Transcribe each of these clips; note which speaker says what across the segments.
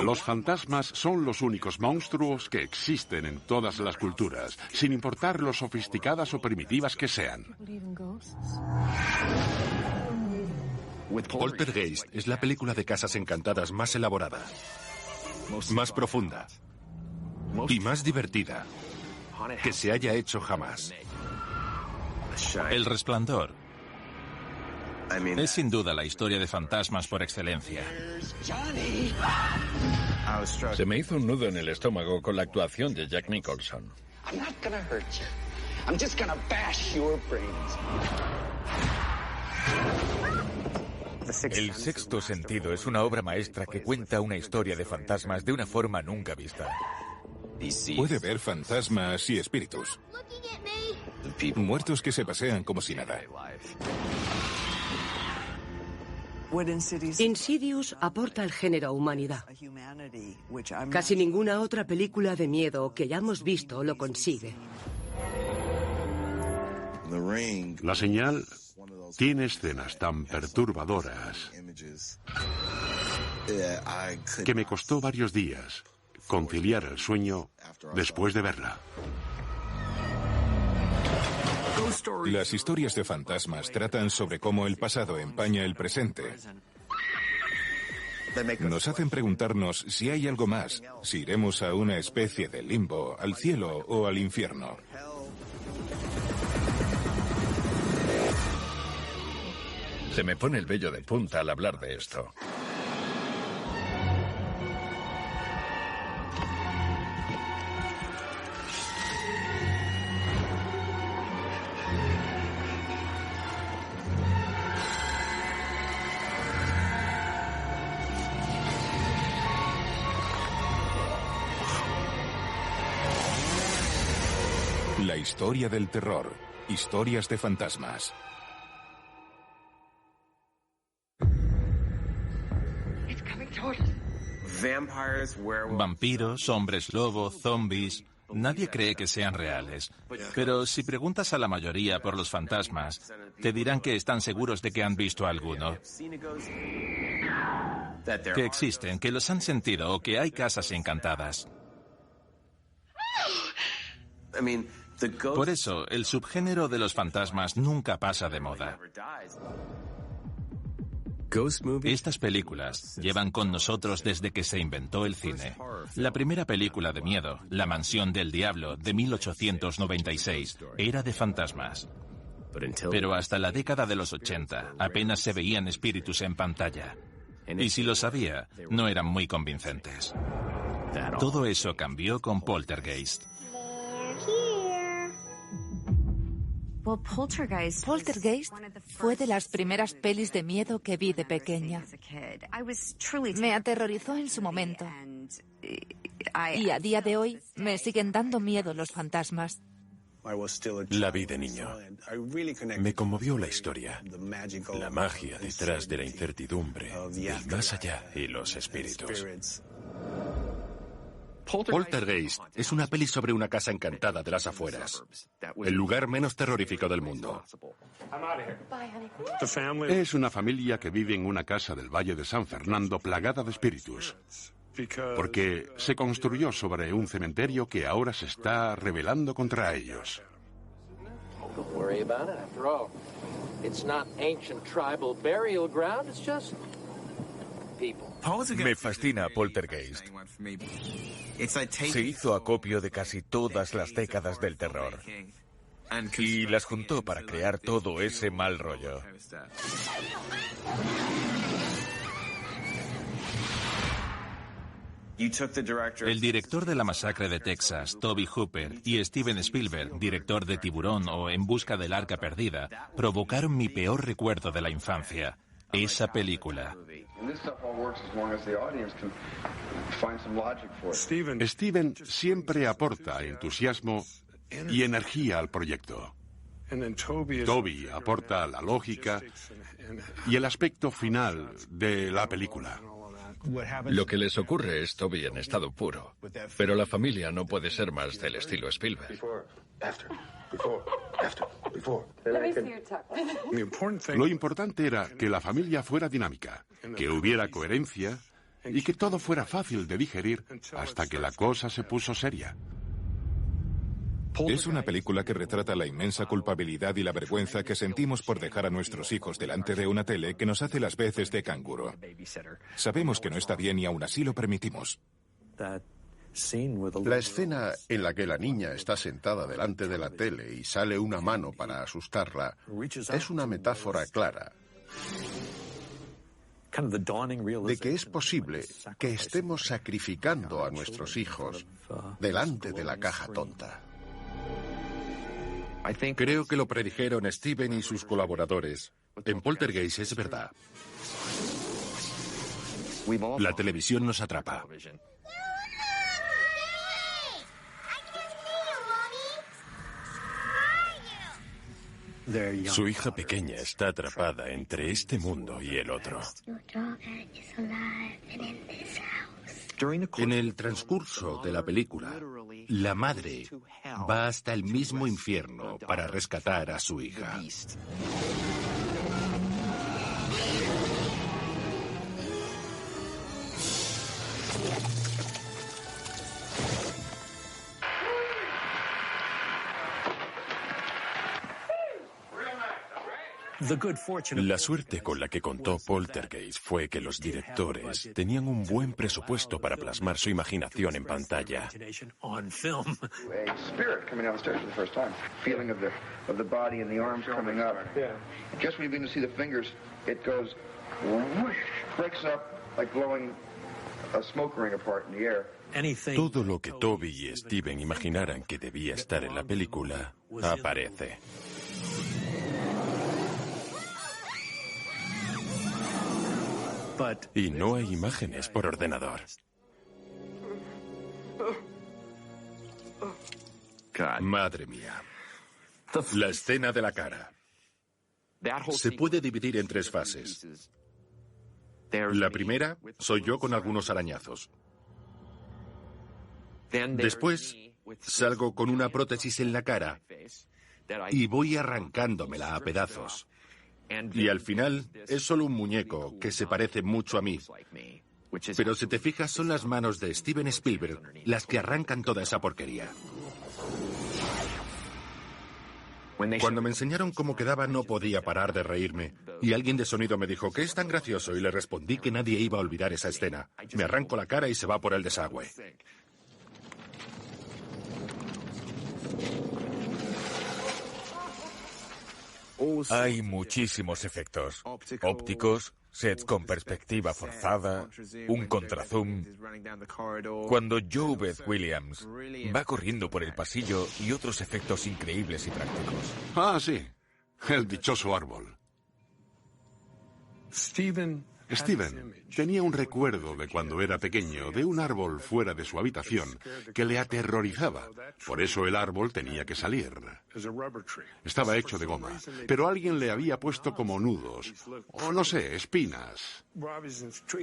Speaker 1: Los fantasmas son los únicos monstruos que existen en todas las culturas, sin importar lo sofisticadas o primitivas que sean.
Speaker 2: Poltergeist es la película de casas encantadas más elaborada, más profunda y más divertida que se haya hecho jamás.
Speaker 3: El Resplandor es sin duda la historia de fantasmas por excelencia.
Speaker 4: Se me hizo un nudo en el estómago con la actuación de Jack Nicholson.
Speaker 5: El Sexto Sentido es una obra maestra que cuenta una historia de fantasmas de una forma nunca vista.
Speaker 6: Puede ver fantasmas y espíritus. Muertos que se pasean como si nada.
Speaker 7: Insidious aporta al género humanidad. Casi ninguna otra película de miedo que hayamos visto lo consigue.
Speaker 1: La Señal tiene escenas tan perturbadoras que me costó varios días conciliar el sueño después de verla.
Speaker 6: Las historias de fantasmas tratan sobre cómo el pasado empaña el presente. Nos hacen preguntarnos si hay algo más, si iremos a una especie de limbo, al cielo o al infierno.
Speaker 4: Se me pone el vello de punta al hablar de esto.
Speaker 6: La historia del terror. Historias de fantasmas.
Speaker 3: Vampiros, hombres lobo, zombies... Nadie cree que sean reales. Pero si preguntas a la mayoría por los fantasmas, te dirán que están seguros de que han visto a alguno. Que existen, que los han sentido o que hay casas encantadas. Por eso, el subgénero de los fantasmas nunca pasa de moda. Estas películas llevan con nosotros desde que se inventó el cine. La primera película de miedo, La Mansión del Diablo, de 1896, era de fantasmas. Pero hasta la década de los 80 apenas se veían espíritus en pantalla. Y si los había, no eran muy convincentes. Todo eso cambió con Poltergeist.
Speaker 8: Poltergeist fue de las primeras pelis de miedo que vi de pequeña. Me aterrorizó en su momento. Y a día de hoy me siguen dando miedo los fantasmas.
Speaker 2: La vi de niño. Me conmovió la historia, la magia detrás de la incertidumbre, el más allá y los espíritus. Poltergeist es una peli sobre una casa encantada de las afueras, el lugar menos terrorífico del mundo.
Speaker 1: Es una familia que vive en una casa del Valle de San Fernando plagada de espíritus, porque se construyó sobre un cementerio que ahora se está rebelando contra ellos.
Speaker 5: Me fascina Poltergeist. Se hizo acopio de casi todas las décadas del terror y las juntó para crear todo ese mal rollo.
Speaker 3: El director de La Masacre de Texas, Tobe Hooper, y Steven Spielberg, director de Tiburón o En busca del arca perdida, provocaron mi peor recuerdo de la infancia. Esa película.
Speaker 1: Steven siempre aporta entusiasmo y energía al proyecto. Toby aporta la lógica y el aspecto final de la película.
Speaker 4: Lo que les ocurre es Toby en estado puro, pero la familia no puede ser más del estilo Spielberg.
Speaker 1: Lo importante era que la familia fuera dinámica, que hubiera coherencia y que todo fuera fácil de digerir hasta que la cosa se puso seria.
Speaker 6: Es una película que retrata la inmensa culpabilidad y la vergüenza que sentimos por dejar a nuestros hijos delante de una tele que nos hace las veces de canguro. Sabemos que no está bien y aún así lo permitimos.
Speaker 9: La escena en la que la niña está sentada delante de la tele y sale una mano para asustarla es una metáfora clara de que es posible que estemos sacrificando a nuestros hijos delante de la caja tonta.
Speaker 10: Creo que lo predijeron Steven y sus colaboradores. En Poltergeist es verdad. La televisión nos atrapa.
Speaker 2: Su hija pequeña está atrapada entre este mundo y el otro.
Speaker 10: En el transcurso de la película, la madre va hasta el mismo infierno para rescatar a su hija.
Speaker 2: La suerte con la que contó Poltergeist fue que los directores tenían un buen presupuesto para plasmar su imaginación en pantalla. Todo lo que Toby y Steven imaginaran que debía estar en la película aparece. Y no hay imágenes por ordenador.
Speaker 10: Madre mía. La escena de la cara. Se puede dividir en 3 fases. La primera, soy yo con algunos arañazos. Después, salgo con una prótesis en la cara y voy arrancándomela a pedazos. Y al final es solo un muñeco que se parece mucho a mí. Pero si te fijas, son las manos de Steven Spielberg las que arrancan toda esa porquería. Cuando me enseñaron cómo quedaba no podía parar de reírme. Y alguien de sonido me dijo, ¿qué es tan gracioso? Y le respondí que nadie iba a olvidar esa escena. Me arranco la cara y se va por el desagüe.
Speaker 5: Hay muchísimos efectos. Ópticos, sets con perspectiva forzada, un contrazoom. Cuando Joe Beth Williams va corriendo por el pasillo y otros efectos increíbles y prácticos.
Speaker 1: Ah, sí. El dichoso árbol. Steven tenía un recuerdo de cuando era pequeño, de un árbol fuera de su habitación, que le aterrorizaba. Por eso el árbol tenía que salir. Estaba hecho de goma, pero alguien le había puesto como nudos, o no sé, espinas.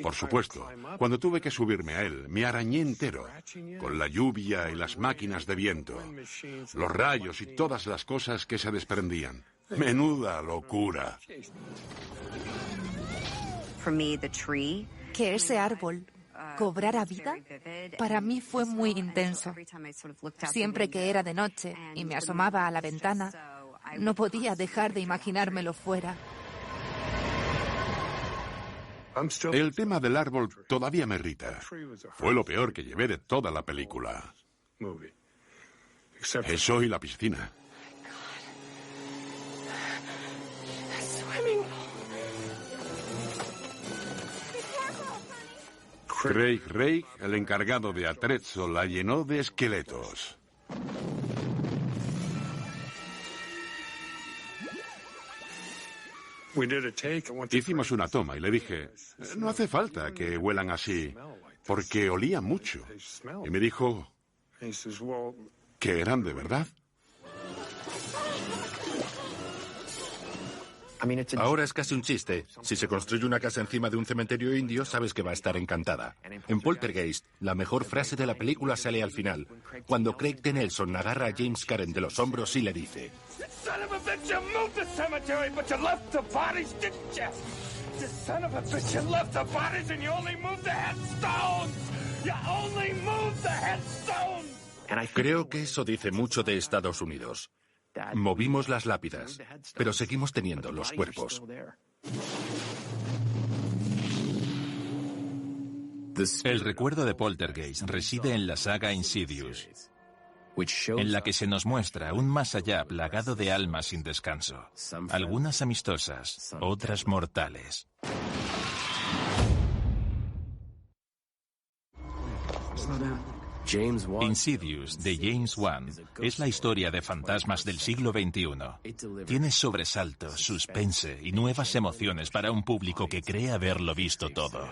Speaker 1: Por supuesto, cuando tuve que subirme a él, me arañé entero, con la lluvia y las máquinas de viento, los rayos y todas las cosas que se desprendían. Menuda locura.
Speaker 8: Que ese árbol cobrara vida, para mí fue muy intenso. Siempre que era de noche y me asomaba a la ventana, no podía dejar de imaginármelo fuera.
Speaker 1: El tema del árbol todavía me irrita. Fue lo peor que llevé de toda la película. Eso y la piscina. Craig Ray, el encargado de Atrezzo, la llenó de esqueletos. Hicimos una toma y le dije, no hace falta que huelan así, porque olía mucho. Y me dijo que eran de verdad.
Speaker 10: Ahora es casi un chiste. Si se construye una casa encima de un cementerio indio, sabes que va a estar encantada. En Poltergeist, la mejor frase de la película sale al final, cuando Craig T. Nelson agarra a James Karen de los hombros y le dice:
Speaker 11: Son of a bitch, you moved the cemetery, but you left the bodies, didn't you? You son of a bitch, you left the bodies and you only moved the headstones! You only moved the headstones!
Speaker 10: Creo que eso dice mucho de Estados Unidos. Movimos las lápidas, pero seguimos teniendo los cuerpos.
Speaker 3: El recuerdo de Poltergeist reside en la saga Insidious, en la que se nos muestra un más allá plagado de almas sin descanso, algunas amistosas, otras mortales. Insidious, de James Wan, es la historia de fantasmas del siglo XXI. Tiene sobresaltos, suspense y nuevas emociones para un público que cree haberlo visto todo.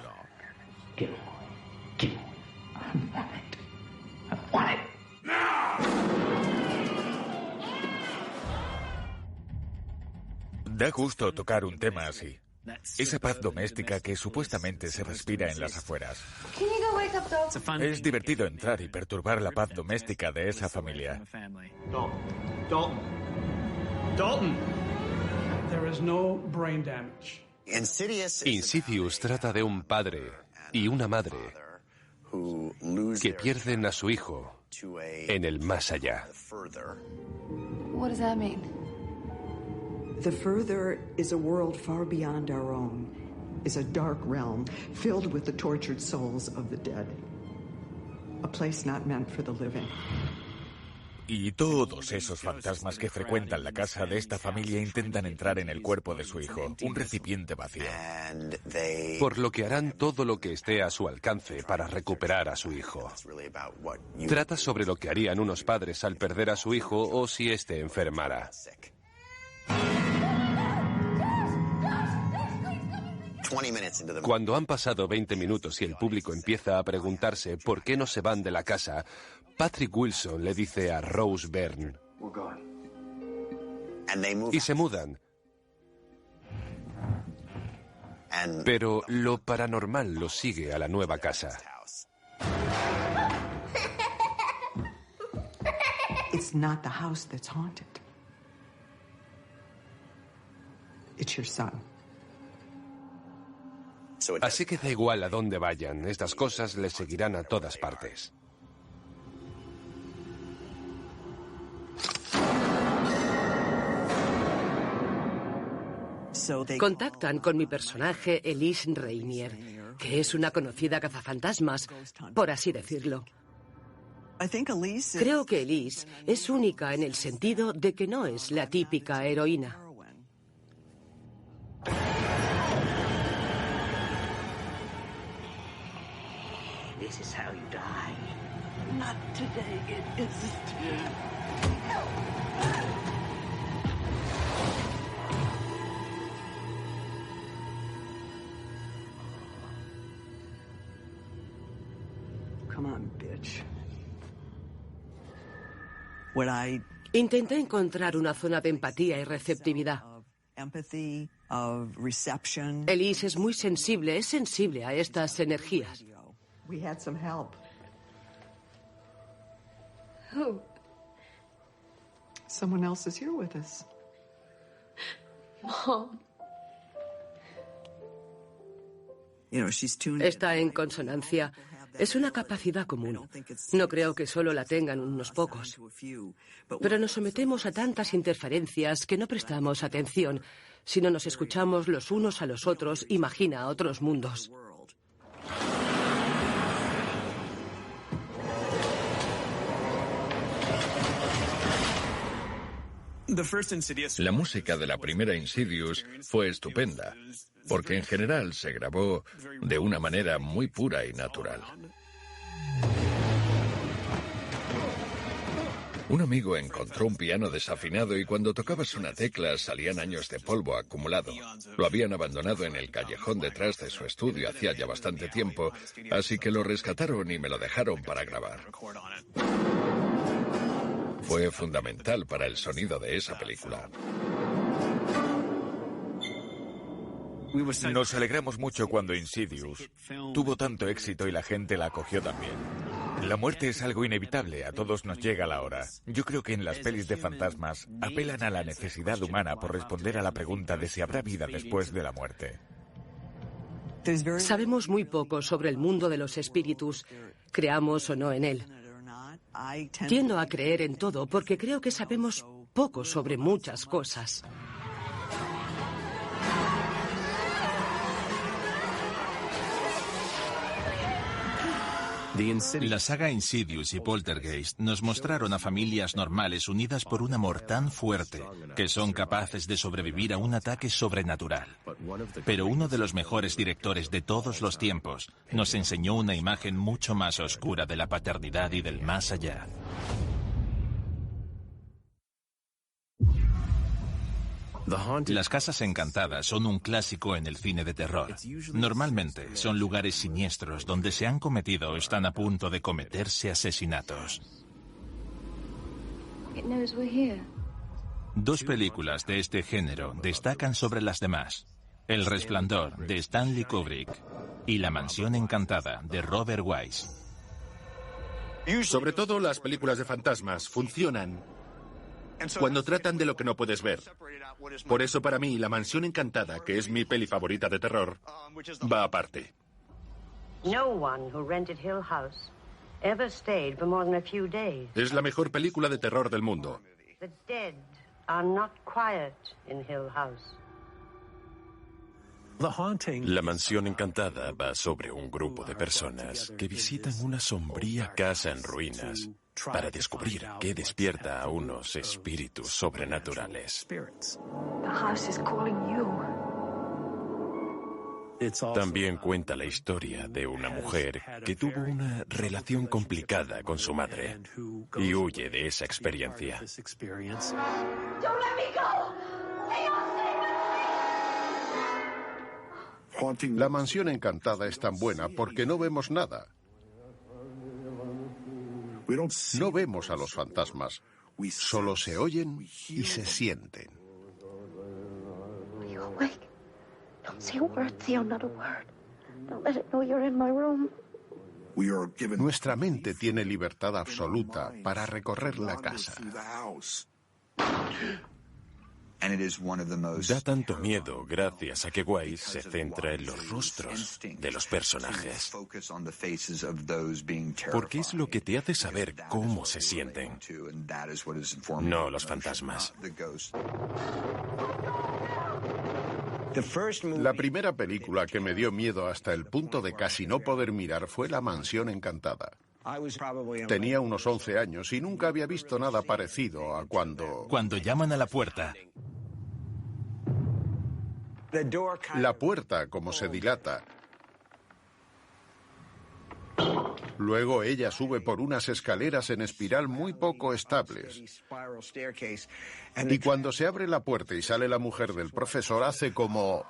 Speaker 5: Da gusto tocar un tema así. Esa paz doméstica que supuestamente se respira en las afueras. Es divertido entrar y perturbar la paz doméstica de esa familia.
Speaker 12: Insidious trata de un padre y una madre que pierden a su hijo en el más allá.
Speaker 13: What does that mean?
Speaker 14: The further is a world far beyond our own, is a dark realm filled with the tortured souls of the dead. A place not meant for the living.
Speaker 5: Y todos esos fantasmas que frecuentan la casa de esta familia intentan entrar en el cuerpo de su hijo, un recipiente vacío.
Speaker 12: Por lo que harán todo lo que esté a su alcance para recuperar a su hijo. Trata sobre lo que harían unos padres al perder a su hijo o si éste enfermara. Cuando han pasado 20 minutos y el público empieza a preguntarse por qué no se van de la casa, Patrick Wilson le dice a Rose Byrne: y se mudan. Pero lo paranormal los sigue a la nueva casa.
Speaker 14: It's not the house that's haunted. It's your son.
Speaker 12: Así que da igual a dónde vayan, estas cosas les seguirán a todas partes.
Speaker 7: Contactan con mi personaje Elise Rainier, que es una conocida cazafantasmas, por así decirlo. Creo que Elise es única en el sentido de que no es la típica heroína.
Speaker 11: This is how you die. Not today, it isn't.
Speaker 14: Come on, bitch.
Speaker 7: Intenté encontrar una zona de empatía y receptividad. Elise es muy sensible, es sensible a estas energías.
Speaker 14: We had some help.
Speaker 13: Who?
Speaker 14: Someone else is here with us.
Speaker 13: Mom.
Speaker 7: Está en consonancia. Es una capacidad común. No creo que solo la tengan unos pocos. Pero nos sometemos a tantas interferencias que no prestamos atención. Si no nos escuchamos los unos a los otros, imagina otros mundos.
Speaker 4: La música de la primera Insidious fue estupenda, porque en general se grabó de una manera muy pura y natural. Un amigo encontró un piano desafinado y cuando tocabas una tecla salían años de polvo acumulado. Lo habían abandonado en el callejón detrás de su estudio hacía ya bastante tiempo, así que lo rescataron y me lo dejaron para grabar. Fue fundamental para el sonido de esa película.
Speaker 5: Nos alegramos mucho cuando Insidious tuvo tanto éxito y la gente la acogió también. La muerte es algo inevitable, a todos nos llega la hora. Yo creo que en las pelis de fantasmas apelan a la necesidad humana por responder a la pregunta de si habrá vida después de la muerte.
Speaker 7: Sabemos muy poco sobre el mundo de los espíritus, creamos o no en él. Tiendo a creer en todo porque creo que sabemos poco sobre muchas cosas.
Speaker 3: La saga Insidious y Poltergeist nos mostraron a familias normales unidas por un amor tan fuerte que son capaces de sobrevivir a un ataque sobrenatural. Pero uno de los mejores directores de todos los tiempos nos enseñó una imagen mucho más oscura de la paternidad y del más allá. Las casas encantadas son un clásico en el cine de terror. Normalmente son lugares siniestros donde se han cometido o están a punto de cometerse asesinatos. Dos películas de este género destacan sobre las demás: El Resplandor, de Stanley Kubrick, y La Mansión Encantada, de Robert Wise.
Speaker 10: Sobre todo las películas de fantasmas funcionan cuando tratan de lo que no puedes ver. Por eso para mí La Mansión Encantada, que es mi peli favorita de terror, va aparte. Es la mejor película de terror del mundo.
Speaker 2: La Mansión Encantada va sobre un grupo de personas que visitan una sombría casa en ruinas para descubrir qué despierta a unos espíritus sobrenaturales. También cuenta la historia de una mujer que tuvo una relación complicada con su madre y huye de esa experiencia.
Speaker 9: La Mansión Encantada es tan buena porque no vemos nada. No vemos a los fantasmas, solo se oyen y se sienten. Nuestra mente tiene libertad absoluta para recorrer la casa.
Speaker 2: Da tanto miedo gracias a que Wise se centra en los rostros de los personajes. Porque es lo que te hace saber cómo se sienten, no los fantasmas.
Speaker 9: La primera película que me dio miedo hasta el punto de casi no poder mirar fue La Mansión Encantada. Tenía unos 11 años y nunca había visto nada parecido a
Speaker 3: Cuando llaman a la puerta.
Speaker 9: La puerta, como se dilata. Luego ella sube por unas escaleras en espiral muy poco estables. Y cuando se abre la puerta y sale la mujer del profesor, hace como...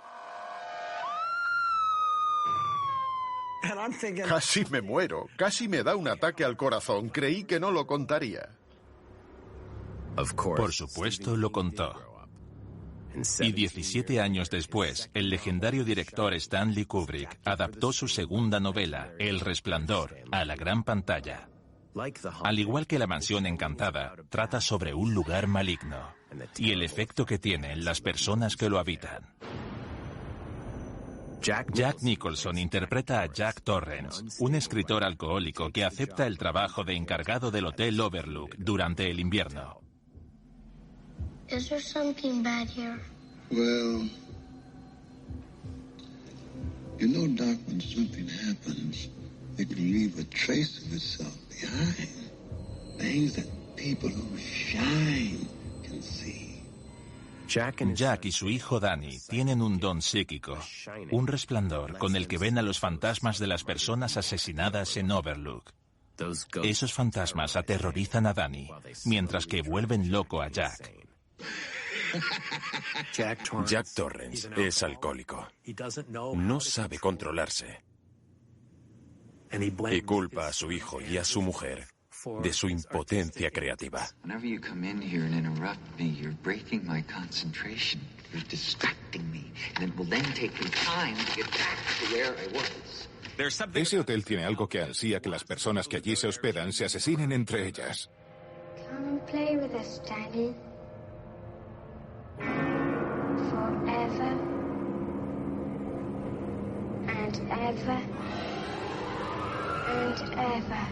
Speaker 9: Casi me muero, casi me da un ataque al corazón. Creí que no lo contaría.
Speaker 3: Por supuesto, lo contó. Y 17 años después, el legendario director Stanley Kubrick adaptó su segunda novela, El Resplandor, a la gran pantalla. Al igual que La Mansión Encantada, trata sobre un lugar maligno y el efecto que tiene en las personas que lo habitan. Jack Nicholson interpreta a Jack Torrance, un escritor alcohólico que acepta el trabajo de encargado del Hotel Overlook durante el invierno.
Speaker 15: Is there something bad here?
Speaker 16: Well, you know, Doc, when something happens, it can leave a trace of itself behind. Things that people who shine can see.
Speaker 3: Jack y su hijo Danny tienen un don psíquico, un resplandor con el que ven a los fantasmas de las personas asesinadas en Overlook. Esos fantasmas aterrorizan a Danny, mientras que vuelven loco a Jack.
Speaker 2: Jack Torrance es alcohólico. No sabe controlarse. Y culpa a su hijo y a su mujer de su impotencia creativa.
Speaker 17: Whenever you come in here and interrupt me, you're breaking my concentration. You're distracting me, and it will then take me time to get back to where I was.
Speaker 6: Ese hotel tiene algo que ansía que las personas que allí se hospedan se asesinen entre ellas.
Speaker 15: Come and play with us, Daddy. Forever and ever and ever.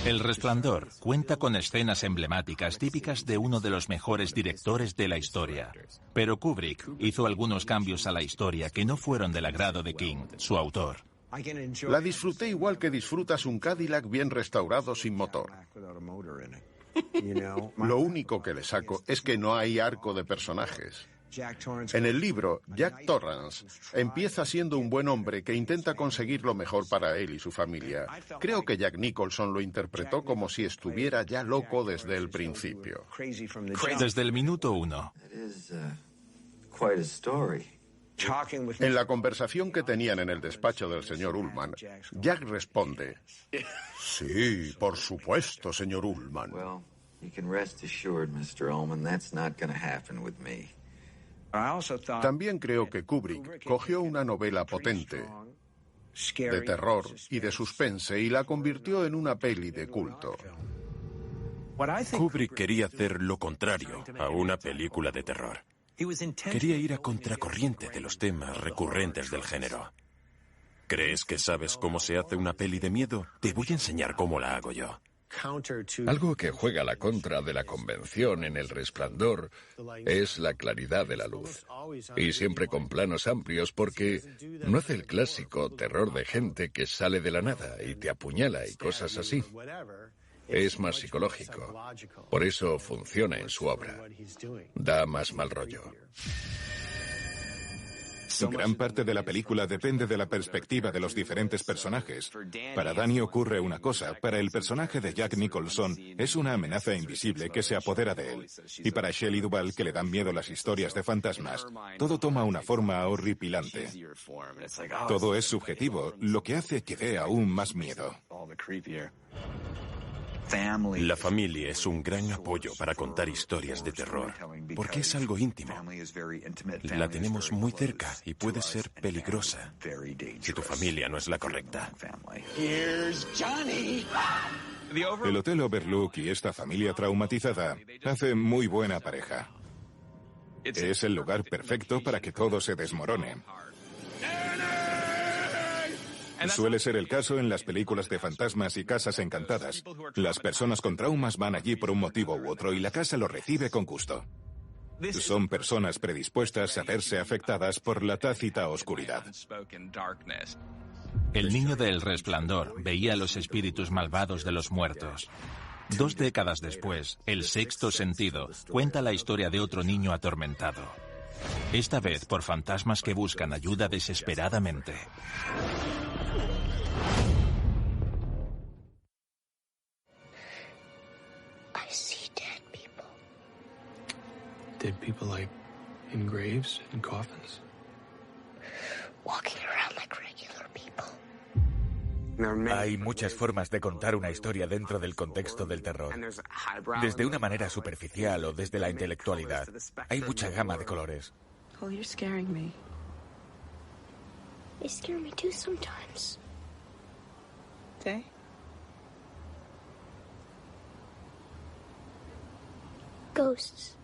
Speaker 3: El Resplandor cuenta con escenas emblemáticas típicas de uno de los mejores directores de la historia. Pero Kubrick hizo algunos cambios a la historia que no fueron del agrado de King, su autor.
Speaker 9: La disfruté igual que disfrutas un Cadillac bien restaurado sin motor. Lo único que le saco es que no hay arco de personajes. En el libro, Jack Torrance empieza siendo un buen hombre que intenta conseguir lo mejor para él y su familia. Creo que Jack Nicholson lo interpretó como si estuviera ya loco desde el principio.
Speaker 3: Desde el minuto 1.
Speaker 9: En la conversación que tenían en el despacho del señor Ullman, Jack responde: sí, por supuesto, señor Ullman. También creo que Kubrick cogió una novela potente, de terror y de suspense, y la convirtió en una peli de culto.
Speaker 2: Kubrick quería hacer lo contrario a una película de terror. Quería ir a contracorriente de los temas recurrentes del género. ¿Crees que sabes cómo se hace una peli de miedo? Te voy a enseñar cómo la hago yo.
Speaker 4: Algo que juega a la contra de la convención en El Resplandor es la claridad de la luz. Y siempre con planos amplios porque no hace el clásico terror de gente que sale de la nada y te apuñala y cosas así. Es más psicológico. Por eso funciona en su obra. Da más mal rollo.
Speaker 6: Gran parte de la película depende de la perspectiva de los diferentes personajes. Para Danny ocurre una cosa, para el personaje de Jack Nicholson es una amenaza invisible que se apodera de él. Y para Shelley Duvall, que le dan miedo las historias de fantasmas, todo toma una forma horripilante. Todo es subjetivo, lo que hace que dé aún más miedo.
Speaker 2: La familia es un gran apoyo para contar historias de terror, porque es algo íntimo. La tenemos muy cerca y puede ser peligrosa si tu familia no es la correcta.
Speaker 6: El Hotel Overlook y esta familia traumatizada hacen muy buena pareja. Es el lugar perfecto para que todo se desmorone. Suele ser el caso en las películas de fantasmas y casas encantadas. Las personas con traumas van allí por un motivo u otro y la casa lo recibe con gusto. Son personas predispuestas a verse afectadas por la tácita oscuridad.
Speaker 3: El niño de El Resplandor veía los espíritus malvados de los muertos. 2 décadas después, El Sexto Sentido cuenta la historia de otro niño atormentado. Esta vez por fantasmas que buscan ayuda desesperadamente.
Speaker 18: Dead people like in graves and coffins.
Speaker 15: Walking around like regular people.
Speaker 5: Hay muchas formas de contar una historia dentro del contexto del terror. Desde una manera superficial o desde la intelectualidad. Hay mucha gama de colores.
Speaker 14: Oh, you're scaring me.
Speaker 15: They scare me too sometimes.
Speaker 14: Okay.
Speaker 15: Ghosts.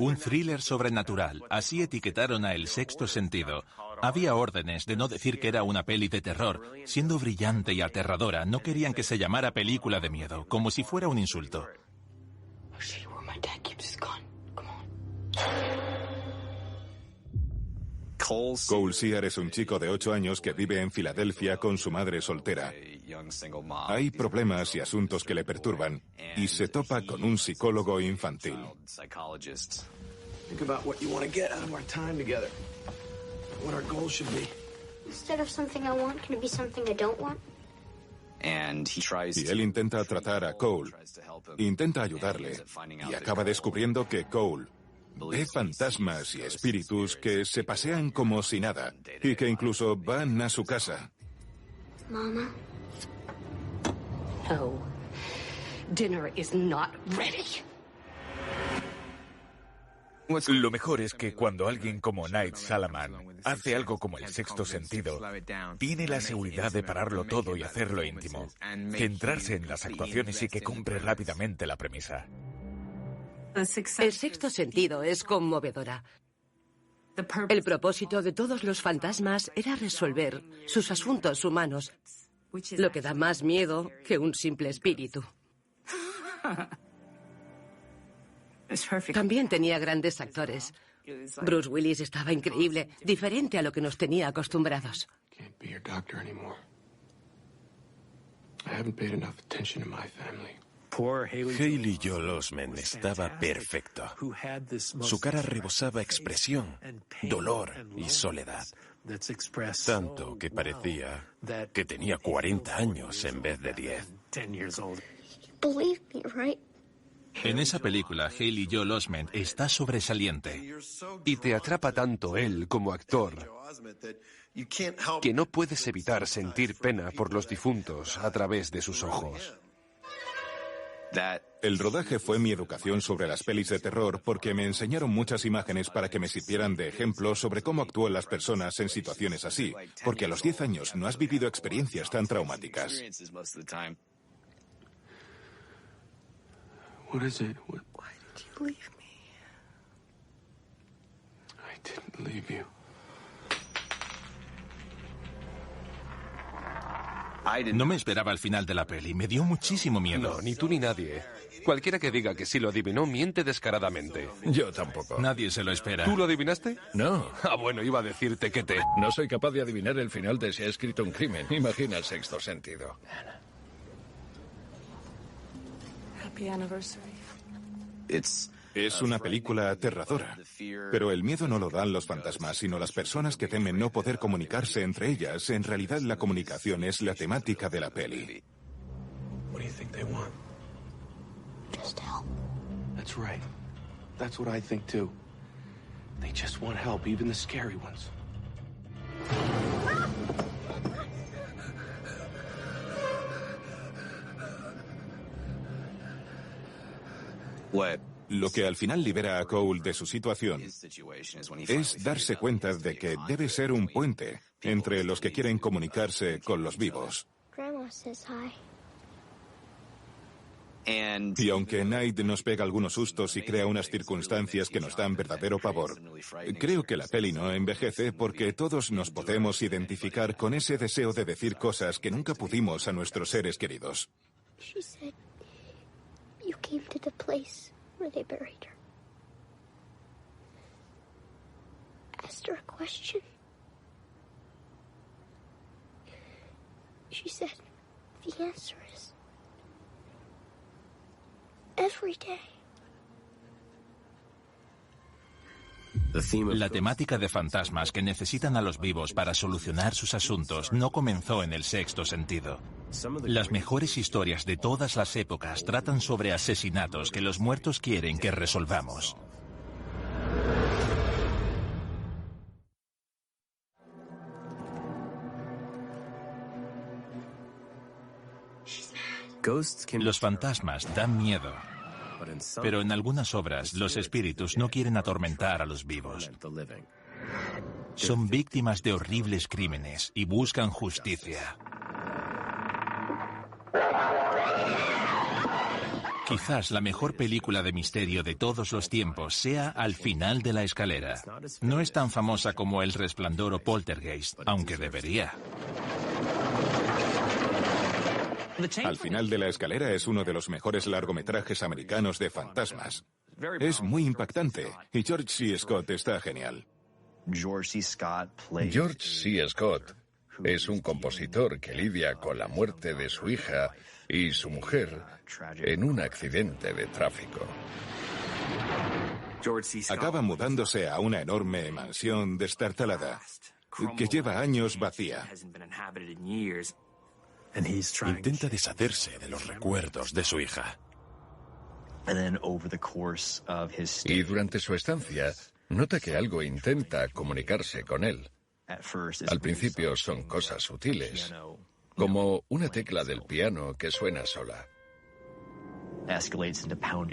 Speaker 3: Un thriller sobrenatural, así etiquetaron a El Sexto Sentido. Había órdenes de no decir que era una peli de terror. Siendo brillante y aterradora, no querían que se llamara película de miedo, como si fuera un insulto.
Speaker 6: Cole Sear es un chico de 8 años que vive en Filadelfia con su madre soltera. Hay problemas y asuntos que le perturban y se topa con un psicólogo infantil.
Speaker 18: Think about what you want to get out of our time together. What our goals should be.
Speaker 15: Instead of something I want, can it be something I don't want?
Speaker 6: Y él intenta tratar a Cole, intenta ayudarle y acaba descubriendo que Cole ve fantasmas y espíritus que se pasean como si nada y que incluso van a su casa.
Speaker 15: Mama.
Speaker 19: Oh, dinner is not ready.
Speaker 5: Lo mejor es que cuando alguien como Night Shyamalan hace algo como El sexto sentido, tiene la seguridad de pararlo todo y hacerlo íntimo, centrarse en las actuaciones y que cumple rápidamente la premisa.
Speaker 7: El sexto sentido es conmovedora. El propósito de todos los fantasmas era resolver sus asuntos humanos, lo que da más miedo que un simple espíritu. También tenía grandes actores. Bruce Willis estaba increíble, diferente a lo que nos tenía acostumbrados.
Speaker 2: Haley Joel Osment estaba perfecto. Su cara rebosaba expresión, dolor y soledad. Tanto que parecía que tenía 40 años en vez de 10.
Speaker 15: Believe me, right?
Speaker 3: En esa película, Haley Joel Osment está sobresaliente.
Speaker 12: Y te atrapa tanto él como actor que no puedes evitar sentir pena por los difuntos a través de sus ojos.
Speaker 6: El rodaje fue mi educación sobre las pelis de terror porque me enseñaron muchas imágenes para que me sirvieran de ejemplo sobre cómo actúan las personas en situaciones así, porque a los 10 años no has vivido experiencias tan traumáticas.
Speaker 18: What is it?
Speaker 15: Why did you leave me?
Speaker 18: I didn't leave you.
Speaker 3: No me esperaba el final de la peli. Me dio muchísimo miedo.
Speaker 12: No, ni tú ni nadie. Cualquiera que diga que sí lo adivinó miente descaradamente.
Speaker 4: Yo tampoco.
Speaker 3: Nadie se lo espera.
Speaker 12: ¿Tú lo adivinaste?
Speaker 4: No.
Speaker 12: Ah, bueno, iba a decirte que
Speaker 4: No soy capaz de adivinar el final de Si ha escrito un crimen. Imagina El sexto sentido.
Speaker 13: Happy anniversary.
Speaker 6: Es una película aterradora, pero el miedo no lo dan los fantasmas, sino las personas que temen no poder comunicarse entre ellas. En realidad, la comunicación es la temática de la peli.
Speaker 18: What do you think they want?
Speaker 15: Just help.
Speaker 18: That's right. That's what I think too. They just want help, even the scary ones.
Speaker 6: Lo que al final libera a Cole de su situación es darse cuenta de que debe ser un puente entre los que quieren comunicarse con los vivos.
Speaker 15: Grandma says hi.
Speaker 6: Y aunque Night nos pega algunos sustos y crea unas circunstancias que nos dan verdadero pavor, creo que la peli no envejece porque todos nos podemos identificar con ese deseo de decir cosas que nunca pudimos a nuestros seres queridos.
Speaker 15: She said you came to the place where they buried her. Asked her a question. She said the answer is every day.
Speaker 3: La temática de fantasmas que necesitan a los vivos para solucionar sus asuntos no comenzó en El sexto sentido. Las mejores historias de todas las épocas tratan sobre asesinatos que los muertos quieren que resolvamos. Los fantasmas dan miedo, pero en algunas obras los espíritus no quieren atormentar a los vivos. Son víctimas de horribles crímenes y buscan justicia. Quizás la mejor película de misterio de todos los tiempos sea Al final de la escalera. No es tan famosa como El Resplandor o Poltergeist, aunque debería.
Speaker 6: Al final de la escalera es uno de los mejores largometrajes americanos de fantasmas. Es muy impactante y George C. Scott está genial.
Speaker 4: George C. Scott es un compositor que lidia con la muerte de su hija y su mujer en un accidente de tráfico.
Speaker 6: Acaba mudándose a una enorme mansión destartalada que lleva años vacía.
Speaker 2: Intenta deshacerse de los recuerdos de su hija.
Speaker 4: Y durante su estancia, nota que algo intenta comunicarse con él. Al principio son cosas sutiles. como una tecla del piano que suena sola.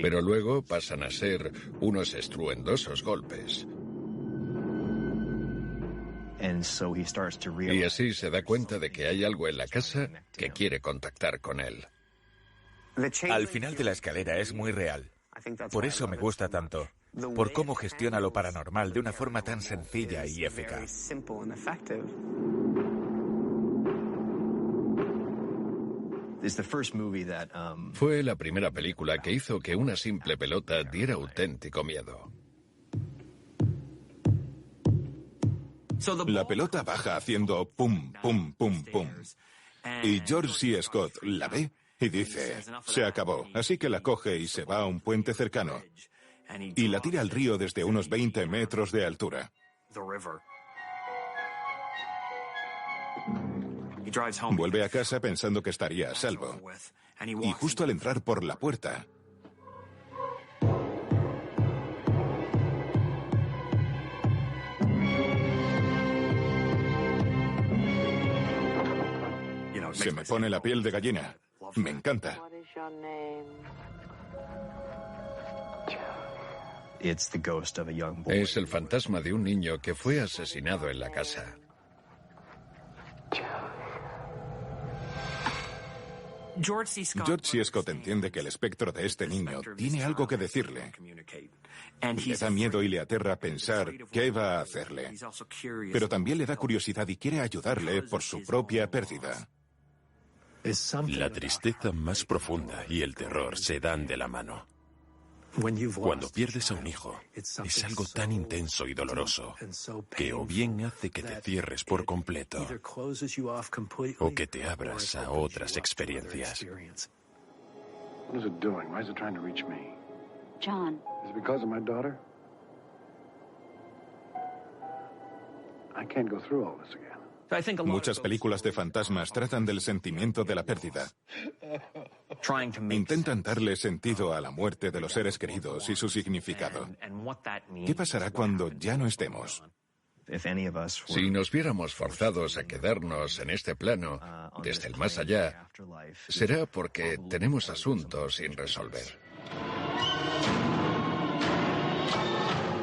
Speaker 4: Pero luego pasan a ser unos estruendosos golpes. Y así se da cuenta de que hay algo en la casa que quiere contactar con él.
Speaker 5: Al final de la escalera es muy real. Por eso me gusta tanto. Por cómo gestiona lo paranormal de una forma tan sencilla y eficaz.
Speaker 4: Fue la primera película que hizo que una simple pelota diera auténtico miedo.
Speaker 6: La pelota baja haciendo pum, pum, pum, pum. Y George C. Scott la ve y dice, se acabó. Así que la coge y se va a un puente cercano. Y la tira al río desde unos 20 metros de altura. Vuelve a casa pensando que estaría a salvo. Y justo al entrar por la puerta, se me pone la piel de gallina. Me encanta.
Speaker 4: Es el fantasma de un niño que fue asesinado en la casa.
Speaker 6: George C. Scott entiende que el espectro de este niño tiene algo que decirle. Le da miedo y le aterra pensar qué va a hacerle. Pero también le da curiosidad y quiere ayudarle por su propia pérdida.
Speaker 2: La tristeza más profunda y el terror se dan de la mano. Cuando pierdes a un hijo, es algo tan intenso y doloroso que o bien hace que te cierres por completo o que te abras a otras experiencias.
Speaker 16: What is it doing? Why is it trying to reach me?
Speaker 15: John.
Speaker 16: Is it because of my daughter? I can't go through all this again.
Speaker 6: Muchas películas de fantasmas tratan del sentimiento de la pérdida. Intentan darle sentido a la muerte de los seres queridos y su significado. ¿Qué pasará cuando ya no estemos?
Speaker 4: Si nos viéramos forzados a quedarnos en este plano, desde el más allá, será porque tenemos asuntos sin resolver.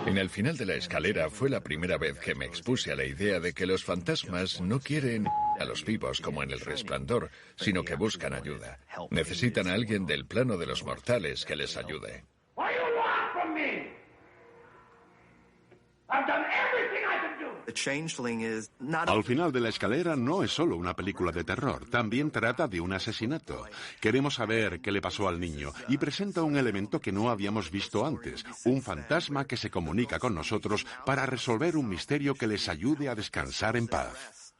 Speaker 4: En el final de la escalera fue la primera vez que me expuse a la idea de que los fantasmas no quieren a los vivos como en El Resplandor, sino que buscan ayuda. Necesitan a alguien del plano de los mortales que les ayude.
Speaker 1: Al final de la escalera no es solo una película de terror, también trata de un asesinato. Queremos saber qué le pasó al niño y presenta un elemento que no habíamos visto antes, un fantasma que se comunica con nosotros para resolver un misterio que les ayude a descansar en paz.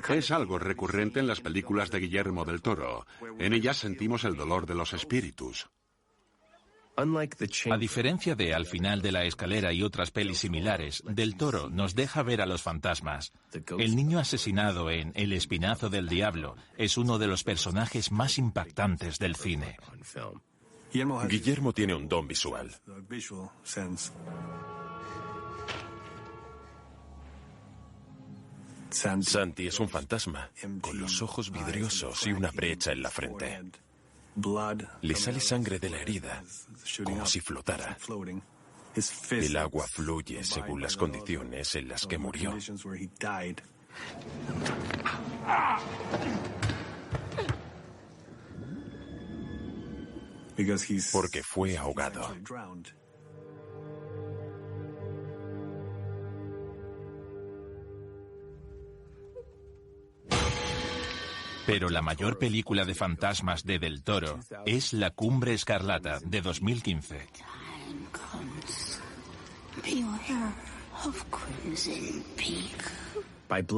Speaker 1: Es algo recurrente en las películas de Guillermo del Toro. En ellas sentimos el dolor de los espíritus.
Speaker 3: A diferencia de Al final de la escalera y otras pelis similares, Del Toro nos deja ver a los fantasmas. El niño asesinado en El espinazo del diablo es uno de los personajes más impactantes del cine.
Speaker 2: Guillermo tiene un don visual. Santi es un fantasma, con los ojos vidriosos y una brecha en la frente. Le sale sangre de la herida, como si flotara. El agua fluye según las condiciones en las que murió. Porque fue ahogado.
Speaker 3: Pero la mayor película de fantasmas de Del Toro es La Cumbre Escarlata, de 2015.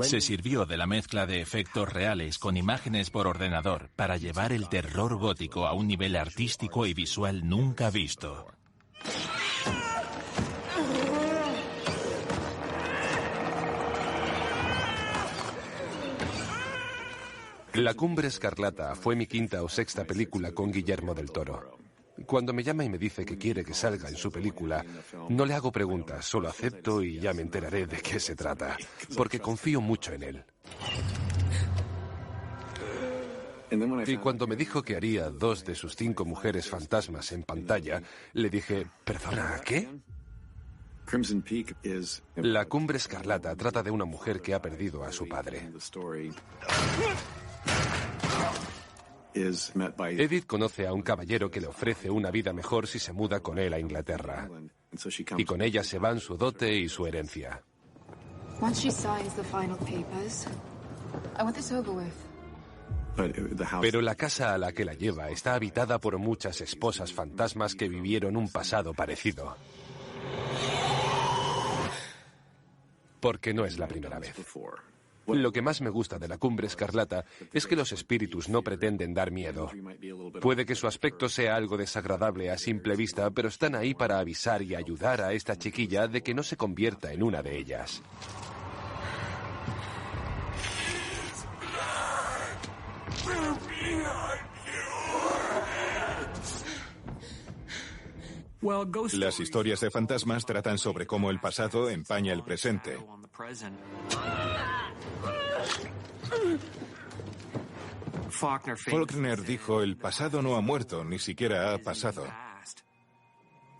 Speaker 3: Se sirvió de la mezcla de efectos reales con imágenes por ordenador para llevar el terror gótico a un nivel artístico y visual nunca visto.
Speaker 12: La Cumbre Escarlata fue mi quinta o sexta película con Guillermo del Toro. Cuando me llama y me dice que quiere que salga en su película, no le hago preguntas, solo acepto y ya me enteraré de qué se trata, porque confío mucho en él. Y cuando me dijo que haría 2 de sus 5 mujeres fantasmas en pantalla, le dije, ¿perdona, qué? La Cumbre Escarlata trata de una mujer que ha perdido a su padre. Edith conoce a un caballero que le ofrece una vida mejor si se muda con él a Inglaterra. Y con ella se van su dote y su herencia. Pero la casa a la que la lleva está habitada por muchas esposas fantasmas que vivieron un pasado parecido. Porque no es la primera vez. Lo que más me gusta de la Cumbre Escarlata es que los espíritus no pretenden dar miedo. Puede que su aspecto sea algo desagradable a simple vista, pero están ahí para avisar y ayudar a esta chiquilla de que no se convierta en una de ellas.
Speaker 6: Las historias de fantasmas tratan sobre cómo el pasado empaña el presente. Faulkner dijo, el pasado no ha muerto, ni siquiera ha pasado.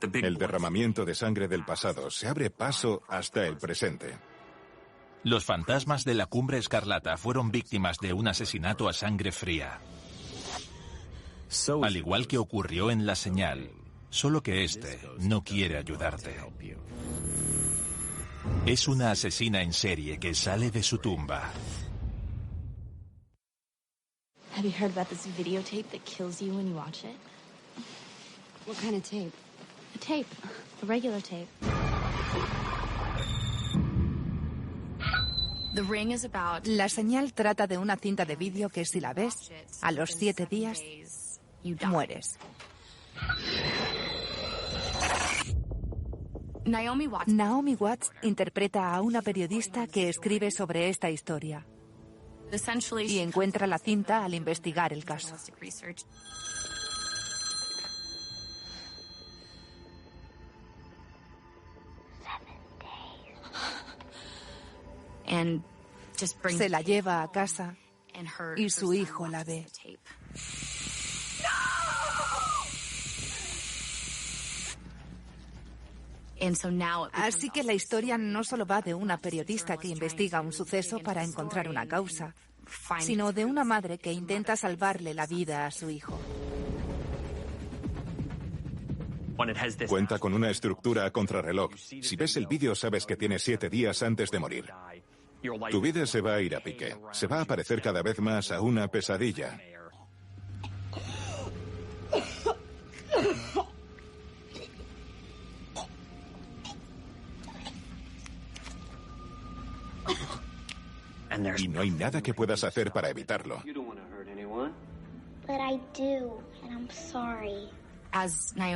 Speaker 6: El derramamiento de sangre del pasado se abre paso hasta el presente.
Speaker 3: Los fantasmas de la Cumbre Escarlata fueron víctimas de un asesinato a sangre fría. Al igual que ocurrió en La Señal, solo que este no quiere ayudarte. Es una asesina en serie que sale de su tumba.
Speaker 20: Have you heard about this videotape that kills you when you watch it? What kind of tape? A tape. A regular tape. The Ring is about...
Speaker 8: La Señal trata de una cinta de vídeo que si la ves, a los 7 días, mueres. Naomi Watts interpreta a una periodista que escribe sobre esta historia y encuentra la cinta al investigar el caso. Se la lleva a casa y su hijo la ve. Así que la historia no solo va de una periodista que investiga un suceso para encontrar una causa, sino de una madre que intenta salvarle la vida a su hijo.
Speaker 6: Cuenta con una estructura a contrarreloj. Si ves el vídeo sabes que tienes 7 días antes de morir. Tu vida se va a ir a pique. Se va a parecer cada vez más a una pesadilla. Y no hay nada que puedas hacer para evitarlo.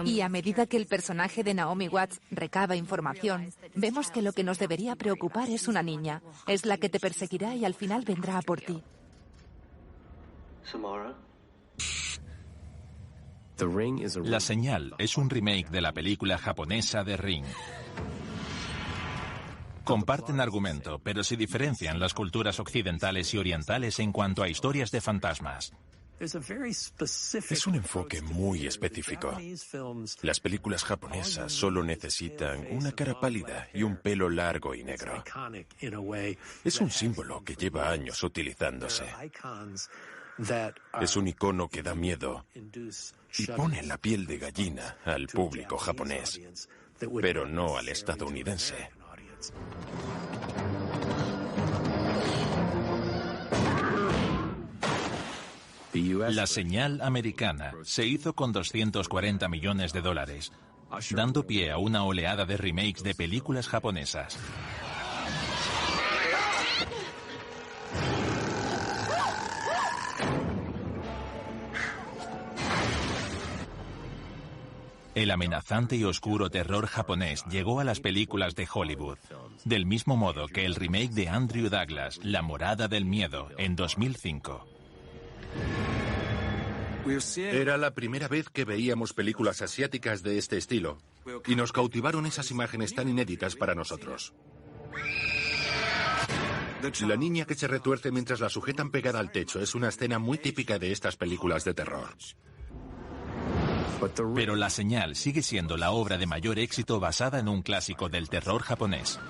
Speaker 8: Y a medida que el personaje de Naomi Watts recaba información, vemos que lo que nos debería preocupar es una niña. Es la que te perseguirá y al final vendrá a por ti.
Speaker 3: La Señal es un remake de la película japonesa The Ring. Comparten argumento, pero se diferencian las culturas occidentales y orientales en cuanto a historias de fantasmas.
Speaker 2: Es un enfoque muy específico. Las películas japonesas solo necesitan una cara pálida y un pelo largo y negro. Es un símbolo que lleva años utilizándose. Es un icono que da miedo y pone la piel de gallina al público japonés, pero no al estadounidense.
Speaker 3: La Señal americana se hizo con $240 millones, dando pie a una oleada de remakes de películas japonesas. El amenazante y oscuro terror japonés llegó a las películas de Hollywood, del mismo modo que el remake de Andrew Douglas, La Morada del Miedo, en 2005.
Speaker 10: Era la primera vez que veíamos películas asiáticas de este estilo, y nos cautivaron esas imágenes tan inéditas para nosotros. La niña que se retuerce mientras la sujetan pegada al techo es una escena muy típica de estas películas de terror.
Speaker 3: Pero La Señal sigue siendo la obra de mayor éxito basada en un clásico del terror japonés.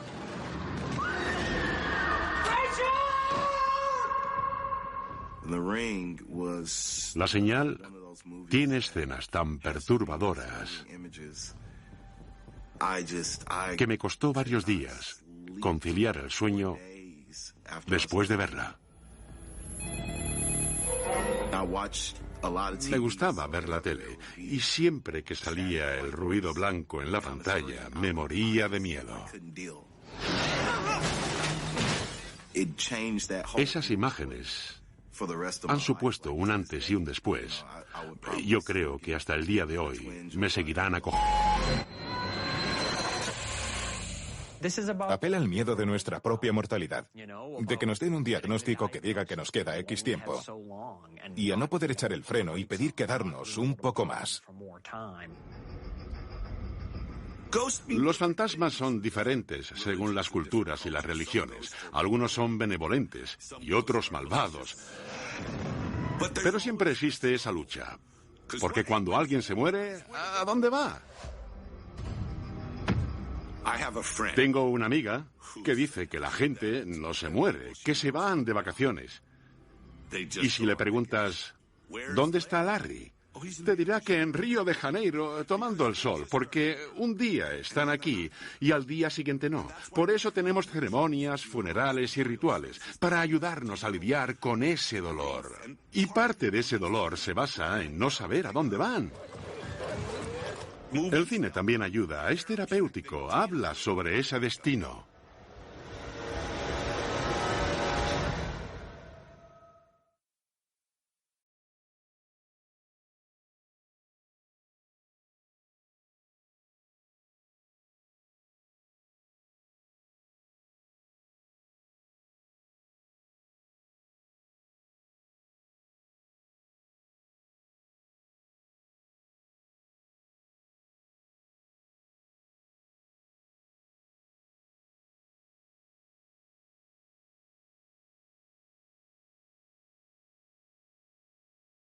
Speaker 1: La Señal tiene escenas tan perturbadoras que me costó varios días conciliar el sueño después de verla. Me gustaba ver la tele y siempre que salía el ruido blanco en la pantalla me moría de miedo. Esas imágenes han supuesto un antes y un después. Yo creo que hasta el día de hoy me seguirán acogiendo.
Speaker 6: Apela al miedo de nuestra propia mortalidad, de que nos den un diagnóstico que diga que nos queda X tiempo, y a no poder echar el freno y pedir quedarnos un poco más.
Speaker 1: Los fantasmas son diferentes según las culturas y las religiones. Algunos son benevolentes y otros malvados. Pero siempre existe esa lucha. Porque cuando alguien se muere, ¿a dónde va? Tengo una amiga que dice que la gente no se muere, que se van de vacaciones. Y si le preguntas, ¿dónde está Larry?, te dirá que en Río de Janeiro tomando el sol, porque un día están aquí y al día siguiente no. Por eso tenemos ceremonias, funerales y rituales, para ayudarnos a lidiar con ese dolor. Y parte de ese dolor se basa en no saber a dónde van. El cine también ayuda, es terapéutico, habla sobre ese destino.